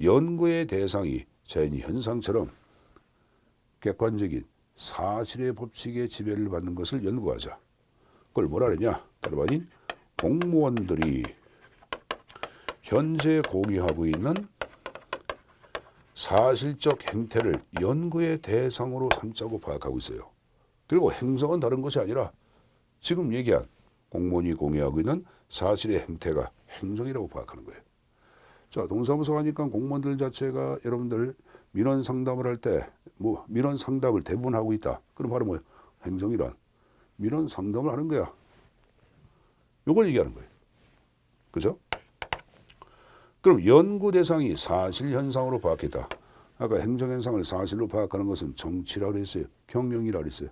연구의 대상이 자연현상처럼 객관적인 사실의 법칙의 지배를 받는 것을 연구하자. 그걸 뭐라 그러냐? 다름 아닌 공무원들이 현재 공유하고 있는 사실적 행태를 연구의 대상으로 삼자고 파악하고 있어요. 그리고 행정은 다른 것이 아니라 지금 얘기한 공무원이 공유하고 있는 사실의 행태가 행정이라고 파악하는 거예요. 자, 동사무소 하니까 공무원들 자체가 여러분들 민원 상담을 할 때 뭐 민원 상담을 대부분 하고 있다. 그럼 바로 뭐예요? 행정이란 민원 상담을 하는 거야. 이걸 얘기하는 거예요. 그죠? 그럼 연구 대상이 사실 현상으로 파악했다. 아까 행정 현상을 사실로 파악하는 것은 정치라고 그랬어요. 경영이라고 그랬어요.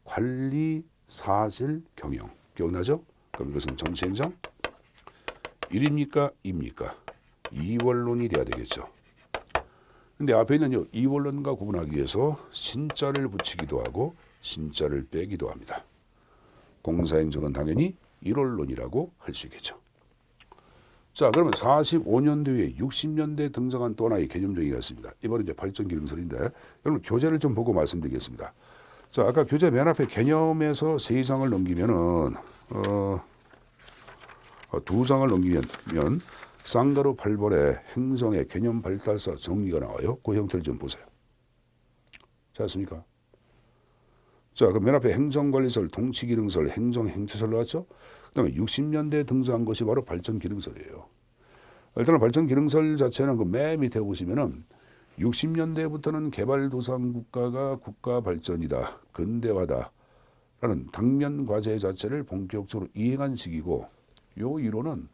관리, 사실, 경영. 기억나죠? 그럼 이것은 정치 행정 1입니까? 2입니까? 2원론이 돼야 되겠죠. 근데 앞에 있는 이 2원론과 구분하기 위해서 신자를 붙이기도 하고 신자를 빼기도 합니다. 공사행정은 당연히 1원론이라고 할 수 있겠죠. 자, 그러면 45년도에 60년대에 등장한 또 하나의 개념 정의가 있습니다. 이번에 이제 발전기능설인데 여러분 교재를 좀 보고 말씀드리겠습니다. 자, 아까 교재 맨 앞에 개념에서 3장을 넘기면은 2장을 넘기면 쌍가루 8번에 행정의 개념 발달사 정리가 나와요. 그 형태를 좀 보세요. 잘했습니까? 자, 그럼 맨 앞에 행정관리설, 통치기능설, 행정행태설 나왔죠? 그다음에 60년대에 등장한 것이 바로 발전기능설이에요. 일단은 발전기능설 자체는 그 맨 밑에 보시면은 60년대부터는 개발도상 국가가 국가 발전이다, 근대화다 라는 당면 과제 자체를 본격적으로 이행한 시기고, 요 이론은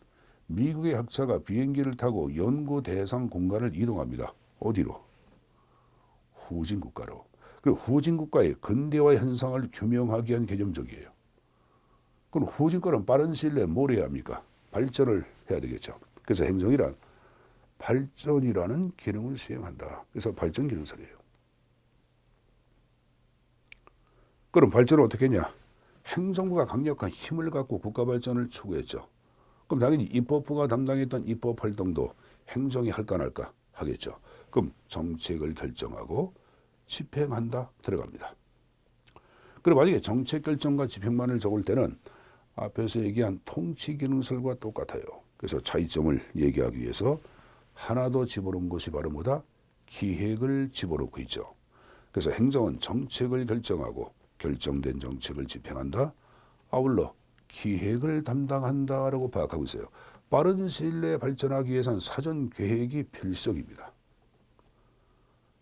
미국의 학자가 비행기를 타고 연구 대상 공간을 이동합니다. 어디로? 후진 국가로. 그리고 후진 국가의 근대화 현상을 규명하기 위한 개념적이에요. 그럼 후진 국가는 빠른 시일 내에 뭘 해야 합니까? 발전을 해야 되겠죠. 그래서 행정이란 발전이라는 기능을 수행한다. 그래서 발전 기능설이에요. 그럼 발전을 어떻게 했냐? 행정부가 강력한 힘을 갖고 국가 발전을 추구했죠. 그럼 당연히 입법부가 담당했던 입법 활동도 행정이 할까 말까 하겠죠. 그럼 정책을 결정하고 집행한다 들어갑니다. 그럼 만약에 정책 결정과 집행만을 적을 때는 앞에서 얘기한 통치 기능설과 똑같아요. 그래서 차이점을 얘기하기 위해서 하나 더 집어넣은 것이 바로 뭐다? 기획을 집어넣고 있죠. 그래서 행정은 정책을 결정하고 결정된 정책을 집행한다. 아울러 기획을 담당한다라고 파악하고 있어요. 빠른 시일 내에 발전하기 위해서는 사전 계획이 필수적입니다.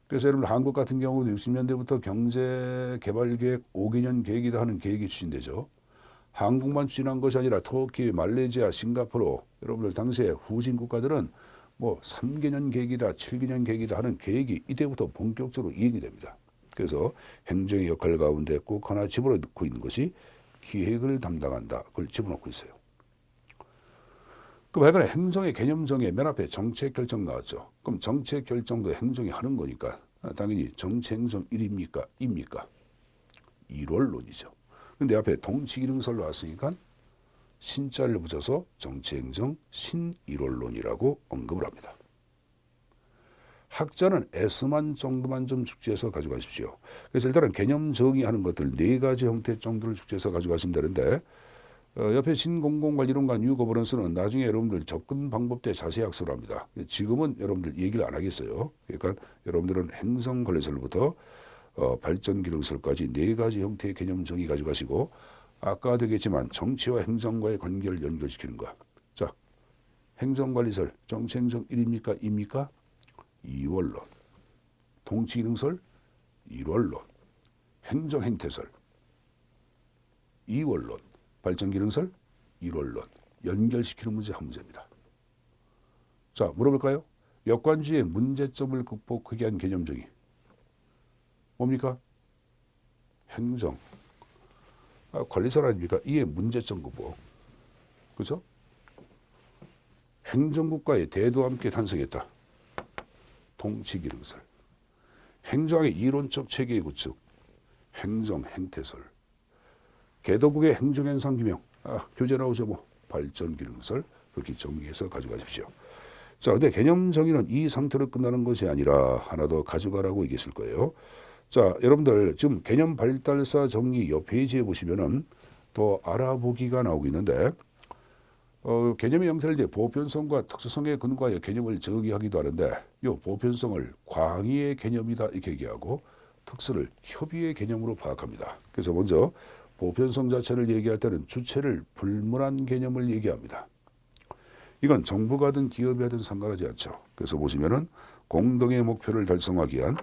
그래서 여러분 한국 같은 경우도 60년대부터 경제개발계획 5개년 계획이다 하는 계획이 추진되죠. 한국만 추진한 것이 아니라 터키, 말레이시아, 싱가포르 여러분들 당시에 후진 국가들은 뭐 3개년 계획이다, 7개년 계획이다 하는 계획이 이때부터 본격적으로 이행이 됩니다. 그래서 행정의 역할 가운데 꼭 하나 집어넣고 있는 것이 기획을 담당한다. 그걸 집어넣고 있어요. 그럼 하여간에 행정의 개념 정의 맨 앞에 정책 결정 나왔죠. 그럼 정책 결정도 행정이 하는 거니까 당연히 정치 행정 1입니까? 입니까? 1월론이죠. 근데 앞에 통치기능설 나왔으니까 신자를 붙여서 정치행정 신일월론이라고 언급을 합니다. 학자는 S만 정도만 좀 숙지해서 가져가십시오. 그래서 일단은 개념 정의하는 것들 4가지 형태 정도를 숙지해서 가져가시면 되는데 옆에 신공공관리론과 뉴거버넌스는 나중에 여러분들 접근 방법 때 자세히 학습을 합니다. 지금은 여러분들 얘기를 안 하겠어요. 그러니까 여러분들은 행정관리설부터 발전기능설까지 4가지 형태의 개념 정의 가져가시고 아까 되겠지만 정치와 행정과의 관계를 연결시키는 것. 자, 행정관리설, 정치행정 1입니까? 2입니까? 2월론. 통치기능설 1월론. 행정행태설 2월론. 발전기능설 1월론. 연결시키는 문제 한 문제입니다. 자, 물어볼까요? 역관주의의 문제점을 극복하기 위한 개념 정의. 뭡니까? 행정. 관리설 아닙니까? 이게 문제점 극복. 그렇죠? 행정국가의 대도와 함께 탄생했다. 통치기능설. 행정의 이론적 체계의 구축. 행정 행태설. 개도국의 행정현상 규명. 교재 나오죠 뭐. 발전기능설. 그렇게 정리해서 가져가십시오. 자, 근데 개념 정의는 이 상태로 끝나는 것이 아니라 하나 더 가져가라고 얘기했을 거예요. 자, 여러분들 지금 개념 발달사 정의 옆 페이지에 보시면은 더 알아보기가 나오고 있는데 개념의 형태를 이제 보편성과 특수성에 근거하여 개념을 정의하기도 하는데 이 보편성을 광의의 개념이다 이렇게 얘기하고 특수를 협의의 개념으로 파악합니다. 그래서 먼저 보편성 자체를 얘기할 때는 주체를 불문한 개념을 얘기합니다. 이건 정부가 든 기업이 하든 상관하지 않죠. 그래서 보시면은 공동의 목표를 달성하기 위한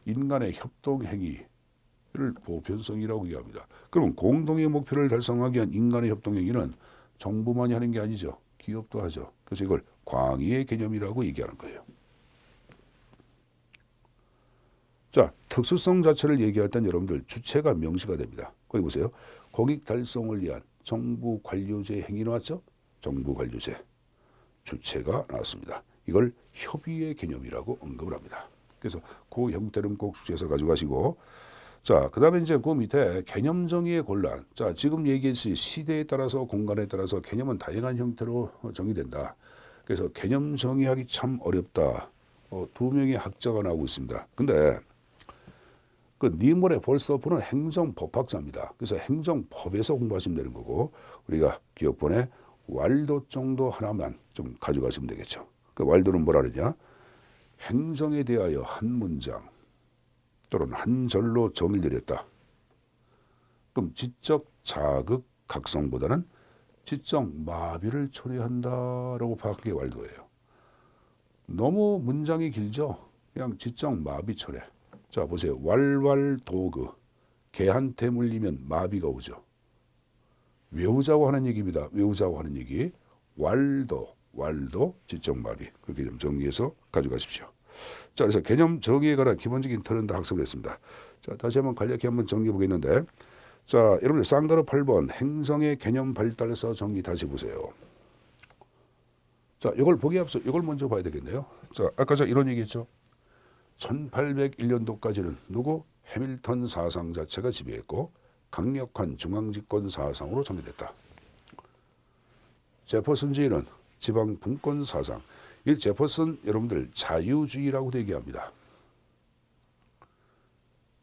인간의 협동 행위를 보편성이라고 얘기합니다. 그럼 공동의 목표를 달성하기 위한 인간의 협동 행위는 정부만이 하는 게 아니죠. 기업도 하죠. 그래서 이걸 광의의 개념이라고 얘기하는 거예요. 자, 특수성 자체를 얘기할 땐 여러분들 주체가 명시가 됩니다. 거기 보세요. 공익 달성을 위한 정부 관료제 행위 나왔죠? 정부 관료제. 주체가 나왔습니다. 이걸 협의의 개념이라고 언급을 합니다. 그래서 그 형태는 꼭 숙지해서 가져가시고 자, 그 다음에 이제 그 밑에 개념 정의의 곤란. 자, 지금 얘기했듯이 시대에 따라서 공간에 따라서 개념은 다양한 형태로 정의된다. 그래서 개념 정의하기 참 어렵다. 2명의 학자가 나오고 있습니다. 근데 그 니몰의 볼스호프는 행정법학자입니다. 그래서 행정법에서 공부하시면 되는 거고 우리가 기억본에 왈도 정도 하나만 좀 가져가시면 되겠죠. 그 왈도는 뭐라 그러냐? 행정에 대하여 한 문장 또는 한 절로 정의를 내렸다. 그럼 지적 자극 각성보다는 지적 마비를 초래한다라고 파악한 게 왈도예요. 너무 문장이 길죠? 그냥 지적 마비 초래. 자, 보세요. 왈왈 도그. 개한테 물리면 마비가 오죠. 외우자고 하는 얘기입니다. 외우자고 하는 얘기. 왈도, 지적 마비. 그렇게 좀 정리해서 가져가십시오. 자, 그래서 개념 정의에 관한 기본적인 틀은 다 학습을 했습니다. 자, 다시 한번 간략히 한번 정리해 보겠는데, 자, 여러분들 쌍가루 8번 행성의 개념 발달서 정리 다시 보세요. 자, 이걸 보기에 앞서 이걸 먼저 봐야 되겠네요. 자, 아까 제가 이런 얘기했죠. 1801년도까지는 누구? 해밀턴 사상 자체가 지배했고 강력한 중앙집권 사상으로 전개됐다. 제퍼슨주의는 지방 분권 사상. 이 제퍼슨 여러분들 자유주의라고도 얘기합니다.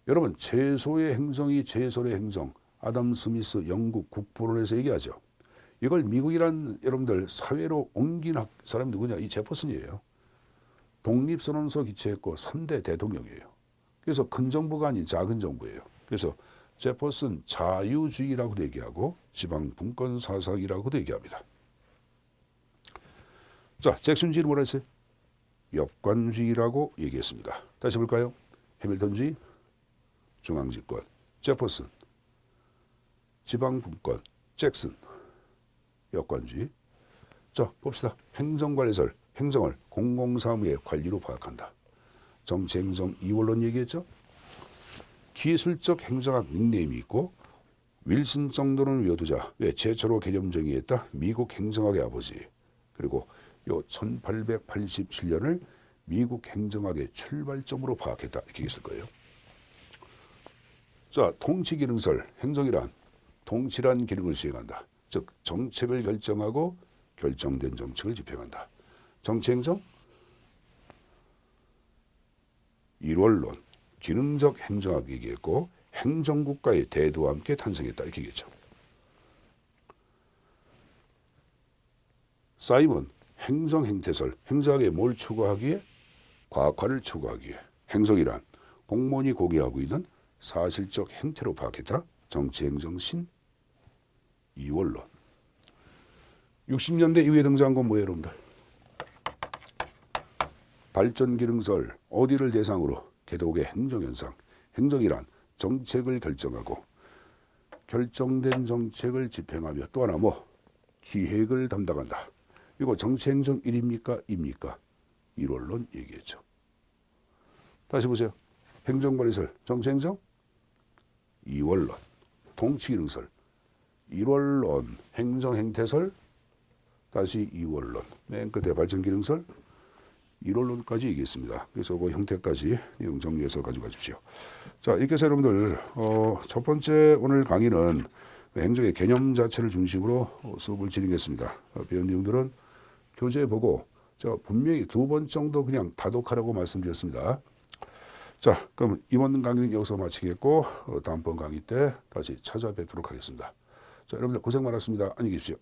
여러분 최소의 행정이 최소의 행정. 아담 스미스 영국 국부론에서 얘기하죠. 이걸 미국이란 여러분들 사회로 옮긴 사람이 누구냐? 이 제퍼슨이에요. 독립선언서 기체했고 3대 대통령이에요. 그래서 큰 정부가 아닌 작은 정부예요. 그래서 제퍼슨 자유주의라고도 얘기하고 지방 분권 사상이라고도 얘기합니다. 자, 잭슨주의는 뭐라 했어요? 역관주의라고 얘기했습니다. 다시 볼까요? 해밀턴주의, 중앙집권, 제퍼슨, 지방분권, 잭슨, 역관주의. 자, 봅시다. 행정관리설, 행정을 공공사무의 관리로 파악한다. 정치행정 이원론 얘기했죠. 기술적 행정학 닉네임이 있고 윌슨 정도는 외워두자. 왜? 최초로 개념 정의했다. 미국 행정학의 아버지. 그리고 요 1887년을 미국 행정학의 출발점으로 파악했다. 이렇게 있을 거예요. 자, 통치기능설, 행정이란 통치란 기능을 수행한다. 즉 정책을 결정하고 결정된 정책을 집행한다. 정치행정, 일원론, 기능적 행정학 얘기했고 행정국가의 대도와 함께 탄생했다. 이렇게 얘기했죠. 사이먼, 행정행태설, 행정학에 뭘 추구하기에? 과학화를 추구하기에. 행정이란 공무원이 고려하고 있는 사실적 행태로 파악했다. 정치행정신, 이원론. 60년대 이후에 등장한 건 뭐예요, 여러분들? 발전기능설, 어디를 대상으로? 개독의 행정현상. 행정이란 정책을 결정하고 결정된 정책을 집행하며 또 하나 뭐? 기획을 담당한다. 이거 정치행정 1입니까? 2입니까? 일원론 얘기했죠. 다시 보세요. 행정관리설, 정치행정, 이원론, 통치기능설, 일원론, 행정행태설, 다시 이원론, 맨 끝에 발전기능설, 일원론까지 얘기했습니다. 그래서 그 형태까지 내용 정리해서 가져가십시오. 자, 이렇게 해서 여러분들 첫 번째 오늘 강의는 행정의 개념 자체를 중심으로 수업을 진행했습니다. 배운 내용들은 교재 보고 분명히 2번 정도 그냥 다독하라고 말씀드렸습니다. 자, 그럼 이번 강의는 여기서 마치겠고 다음번 강의 때 다시 찾아뵙도록 하겠습니다. 자, 여러분들 고생 많았습니다. 안녕히 계십시오.